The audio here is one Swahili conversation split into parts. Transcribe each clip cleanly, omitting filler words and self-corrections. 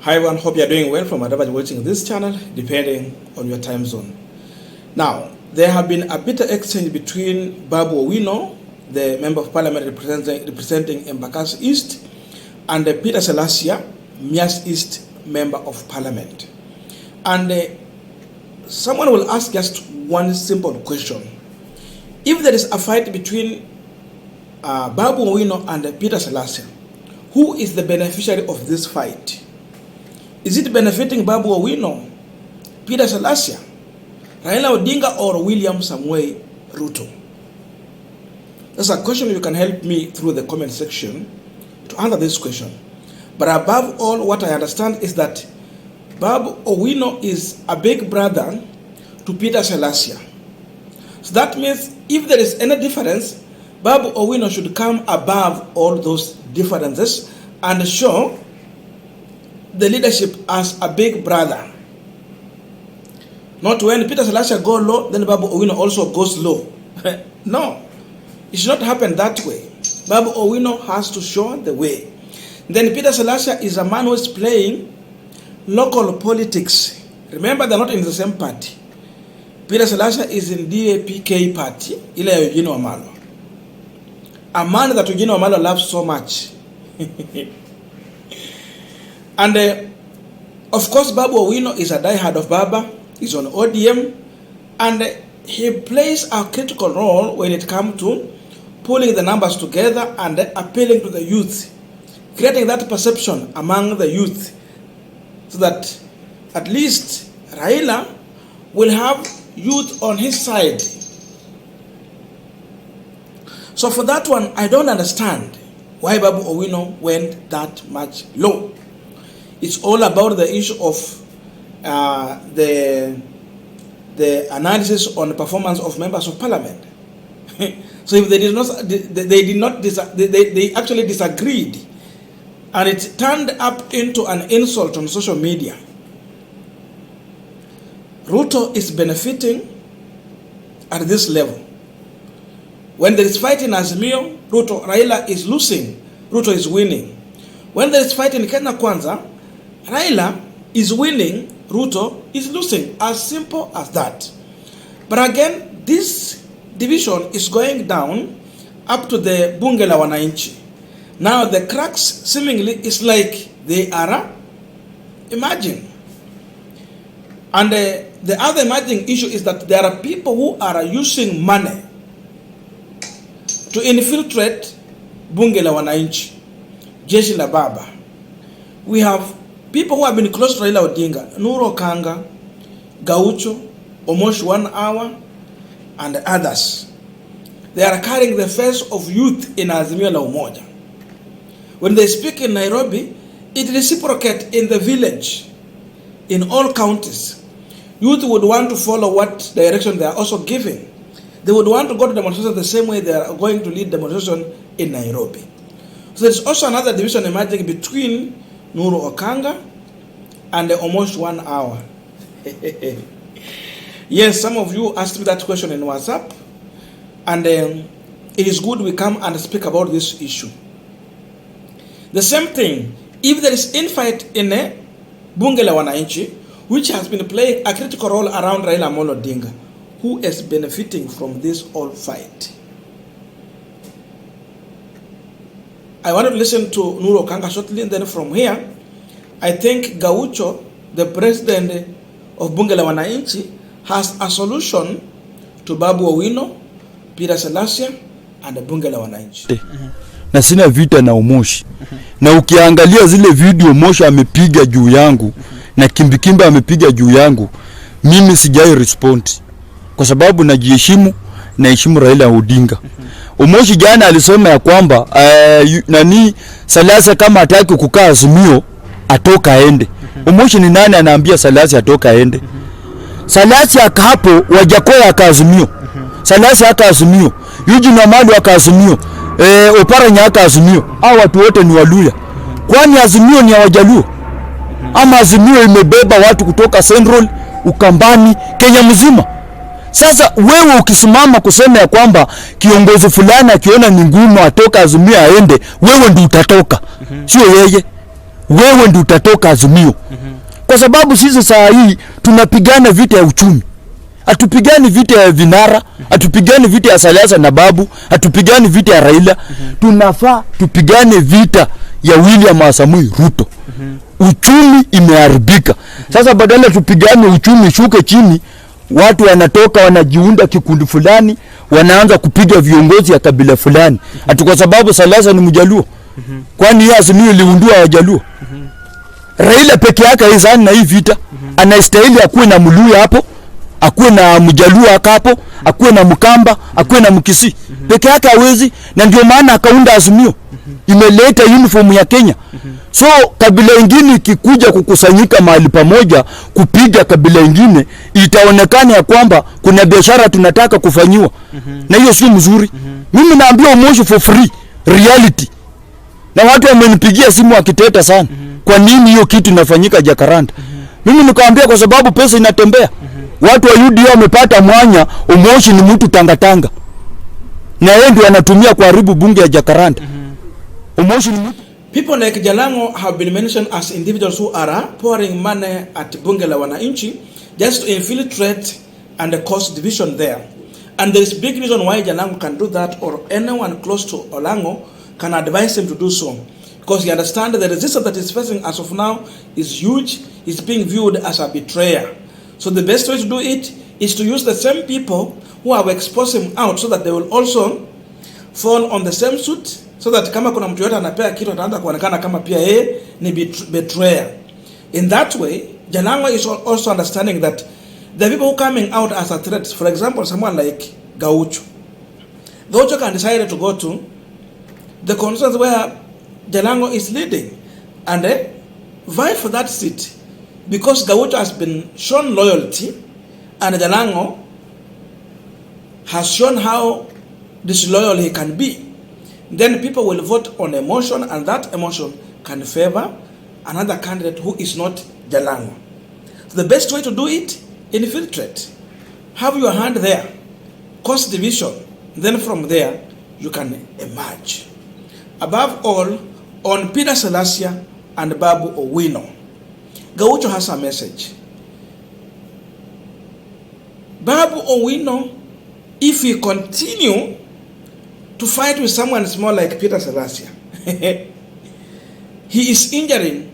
Hi everyone, hope you are doing well from wherever you're watching this channel, depending on your time zone. Now, there have been a bitter exchange between Babu Owino, the Member of Parliament representing Embakasi East, and Peter Salasia, Mias East Member of Parliament. And someone will ask just one simple question. If there is a fight between Babu Owino and Peter Salasia, who is the beneficiary of this fight? Is it benefiting Babu Owino, Peter Salasia, Raila Odinga, or William Samoei Ruto? That's a question you can help me through the comment section to answer this question. But above all, what I understand is that Babu Owino is a big brother to Peter Salasia. So that means if there is any difference, Babu Owino should come above all those differences and show the leadership as a big brother. Not when Peter Salasia go low, then Babu Owino also goes low. No, it should not happen that way. Babu Owino has to show the way. Then Peter Salasia is a man who is playing local politics. Remember, they're not in the same party. Peter Salasia is in DAPK party, ile ya Eugene Wamalwa. A man that Eugene Wamalwa loves so much. And of course, Babu Owino is a diehard of Baba. He's on ODM, and he plays a critical role when it comes to pulling the numbers together and appealing to the youth, creating that perception among the youth, so that at least Raila will have youth on his side. So for that one, I don't understand why Babu Owino went that much low. It's all about the issue of the analysis on the performance of members of parliament. So if they actually disagreed, and it turned up into an insult on social media. Ruto is benefiting at this level. When there is fight in Azimio, Raila is losing, Ruto is winning. When there is fight in Kenya Kwanza, Raila is winning, Ruto is losing. As simple as that. But again, this division is going down up to the Bunge La Wananchi. Now the cracks seemingly is like they are emerging. And the other emerging issue is that there are people who are using money to infiltrate Bunge La Wananchi, Jeshi La Baba. We have people who have been close to Raila Odinga, Nuru Okanga, Gaucho, Omosh 1 hour, and others. They are carrying the face of youth in Azimio La Umoja. When they speak in Nairobi, it reciprocates in the village, in all counties. Youth would want to follow what direction they are also giving. They would want to go to demonstration the same way they are going to lead demonstration in Nairobi. So there's also another division emerging between Nuru Okanga and the Omosh 1 hour. Yes, some of you asked me that question in WhatsApp, and it is good we come and speak about this issue. The same thing, if there is infight in Bunge La Wananchi, which has been playing a critical role around Raila Amolo Odinga, who is benefiting from this whole fight? I want to listen to Nuru Okanga shortly, and then from here, I think Gaucho, the president of Bunge La Wananchi, has a solution to Babu Owino, Peter Salasia, and the Bunge La Wananchi. Na sina vita na Omosh. Na ukiangalia zile video Omosh amepiga juu yangu na Kimbikimbi amepiga juu yangu, mimi sijai respond. Kwa sababu najiheshimu na heshimu Raila Odinga. Omosh jana alisema ya kwamba Salasia kama hataki kukaa Azimio atoka aende. Omosh ni nani anaambia Salasia atoka aende? Salasia akahapo Wajakoya akaazimio. Salasia akaazimio. Eugene Wamalwa akaazimio. Oparanya akaazimio. Hao watu wote ni Waluya. Kwani Azimio ni ya Wajaluo? Ama Azimio imebeba watu kutoka Central, Ukambani, Kenya mzima? Sasa wewe ukisimama kusema ya kwamba kiongozi fulani akiona ni ngumu atoka Azimio aende, wewe ndio utatoka. Sio yeye. wewe ndio utatoka Azimio. Kwa sababu sisi saa hii tunapigana vita ya uchumi. Hatupigani vita ya vinara, hatupigani vita ya Salasia na Babu, hatupigani vita ya Raila. Tunafaa tupigane vita ya William Samoei Ruto. Uchumi imeharibika. Sasa badala tupigane uchumi shuke chini, watu wanatoka wanajiunda kikundi fulani, wanaanza kupiga viongozi ya kabila fulani. Ati kwa sababu Salasia ni Mjaluo. Kwani yeye Azimio iliundua Wajaluo? Raila peke yake haizani na hii vita. Anastahili akuwe na Mluya hapo, akuwe na Mjaluo hapo, akuwe na Mkamba, akuwe na Mkisi. Peke yake hawezi, na ndio maana akaunda Azimio. Imeleta uniform ya Kenya. So kabila ingine ikikuja kukusanyika mahali pamoja kupiga kabila ingine, itaonekana ya kwamba kuna biashara tunataka kufanyiwa. Na hiyo sio mzuri. Mimi naambia Omosh for free reality. Na watu wamenipigia simu wakiteta sana. Kwa nini hiyo kitu inafanyika Jakaranda? Mimi nikaambia kwa sababu pesa inatembea. Watu wa UDA wamepata mwanya, Omosh ni mtu tangatanga. Na yeye ndio anatumia kuharibu bunge ya Jakaranda. Omosh ni mtu. People like Jalango have been mentioned as individuals who are pouring money at Bunge La Wananchi just to infiltrate and cause division there. And there is big reason why Jalango can do that, or anyone close to Olango can advise him to do so. Because he understands the resistance that he's facing as of now is huge, is being viewed as a betrayer. So the best way to do it is to use the same people who have exposed him out so that they will also fall on the same suit, so that kama kuna mtu yote anapea kitu ataanza kuonekana kama pia yeye ni betrayer. In that way, Jalango is also understanding that the people who coming out as a threat, for example, someone like Gaucho. Gaucho can decide to go to the constituency where Jalango is leading and vie for that seat, because Gaucho has been shown loyalty and Jalango has shown how disloyal he can be. Then people will vote on emotion, and that emotion can favor another candidate who is not Jalango. So the best way to do it, infiltrate. Have your hand there, cause division. Then from there, you can emerge. Above all, on Peter Salasia and Babu Owino, Gaucho has a message. Babu Owino, if he continue to fight with someone small like Peter Salasia, he is injuring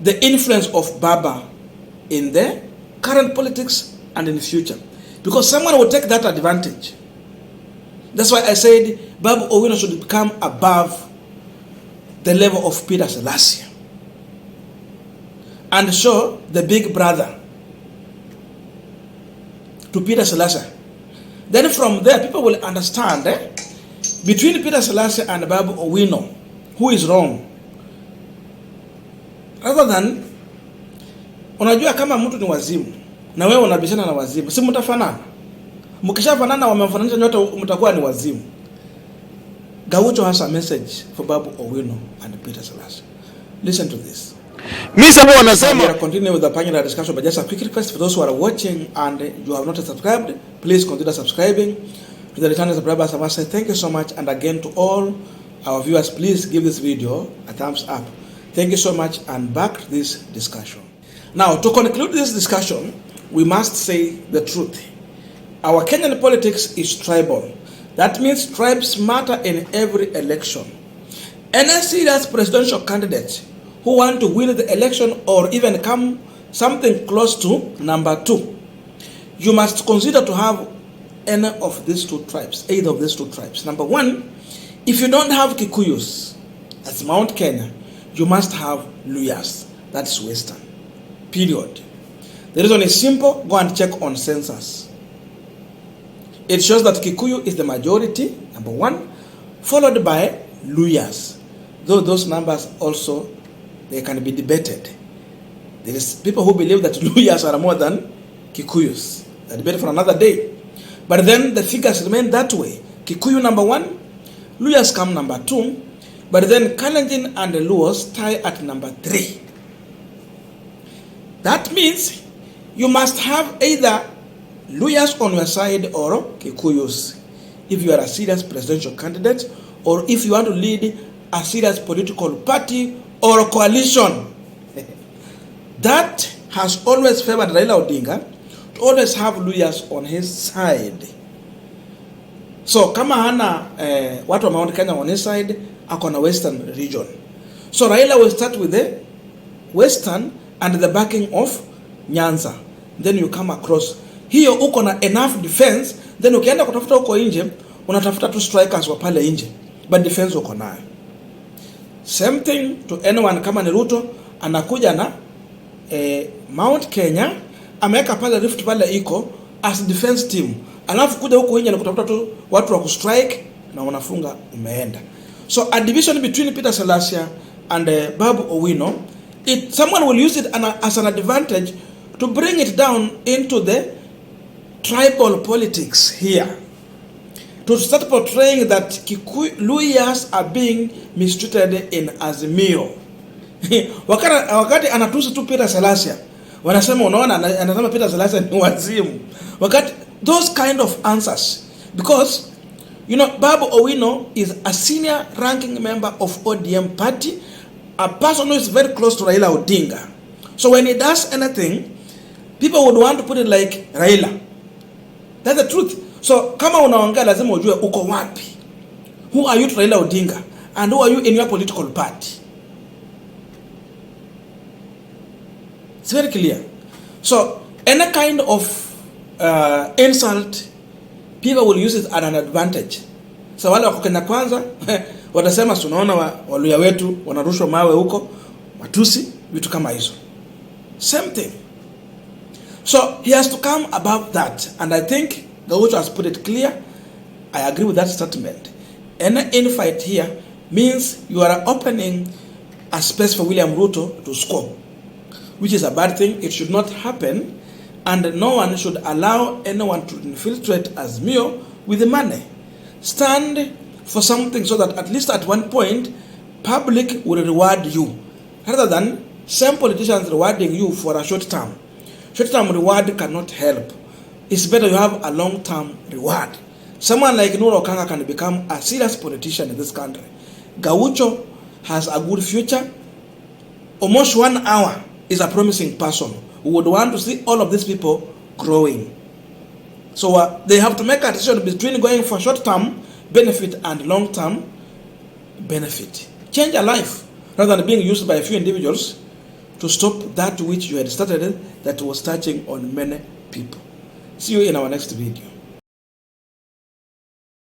the influence of Baba in the current politics and in the future. Because someone will take that advantage. That's why I said Babu Owino should come above the level of Peter Salasia and show the big brother to Peter Salasia. Then from there, people will understand between Peter Salasia and Babu Owino, who is wrong. Rather than, unajua kama mtu ni wazimu na wewe unabishana na wazimu, si mtafanana? Mkishafanana wamemfananisha nyote mtakuwa ni wazimu. Gaucho has a message for Babu Owino and Peter Salasia. Listen to this. Misa huwa anasema, we are continuing with the panel discussion, but just a quick request for those who are watching and you have not subscribed, please consider subscribing. To the returning subscribers, I must say thank you so much, and again to all our viewers, please give this video a thumbs up. Thank you so much, and back to this discussion. Now, to conclude this discussion, we must say the truth. Our Kenyan politics is tribal. That means tribes matter in every election. Any serious presidential candidate who want to win the election or even come something close to number 2, you must consider to have any of these two tribes, either of these two tribes. Number 1, if you don't have Kikuyus, that's Mount Kenya, you must have Luyas, that's Western, period. The reason is simple, go and check on census. It shows that Kikuyu is the majority, number 1, followed by Luyas. Though those numbers also, they can be debated. There is people who believe that Luyas are more than Kikuyus. That debate for another day. But then the figures remain that way. Kikuyu number 1, Luyas come number 2, but then Kalenjin and the Luos tie at number 3. That means you must have either Luyas on your side or Kikuyus if you are a serious presidential candidate, or if you want to lead a serious political party or coalition. That has always favored Raila Odinga to always have lawyers on his side. So kama hana watu wa Mount Kenya on his side, ako na Western region. So Raila will start with the Western and the backing of Nyanza. Then you come across. Hiyo uko na enough defense, then ukienda kutafuta uko nje, unatafuta tu strikers wa pale nje. But defense uko nayo. Same thing to anyone kama ni Ruto, anakuja na Mount Kenya, ameweka pale Rift pale iko as defense team. Alafu kuja huko nje na kutafuta tu watu wa kustrike na unafunga umeenda. So a division between Peter Salasia and Babu Owino, someone will use it as an advantage to bring it down into the tribal politics here. To start portraying that Luyas are being mistreated in Azimio. Wakati anatusi tu Peter Salasia, wanasema unaona anasema Peter Salasia ni wazimu. Wakati those kind of answers, because you know Babu Owino is a senior ranking member of ODM party, a person who is very close to Raila Odinga. So when he does anything, people would want to put it like Raila. That's the truth. So kama unaongea lazima ujue uko wapi. Who are you to Raila Odinga and who are you in your political party? It's very clear. So any kind of insult, people will use it as an advantage. So wale wako Kenya Kwanza watasema tunaona waluya wetu wanarushwa mawe huko, matusi, vitu kama hizo. Same thing. So he has to come above that, and I think Gaucho has put it clear. I agree with that statement. Any infight here means you are opening a space for William Ruto to score, which is a bad thing. It should not happen, and no one should allow anyone to infiltrate Azimio with the money. Stand for something so that at least at one point, public will reward you, rather than some politicians rewarding you for a short term. Short-term reward cannot help. It's better you have a long-term reward. Someone like Nuru Okanga can become a serious politician in this country. Gaucho has a good future. Almost 1 hour is a promising person. We would want to see all of these people growing. So they have to make a decision between going for short-term benefit and long-term benefit. Change a life rather than being used by a few individuals to stop that which you had started that was touching on many people. See you in our next video.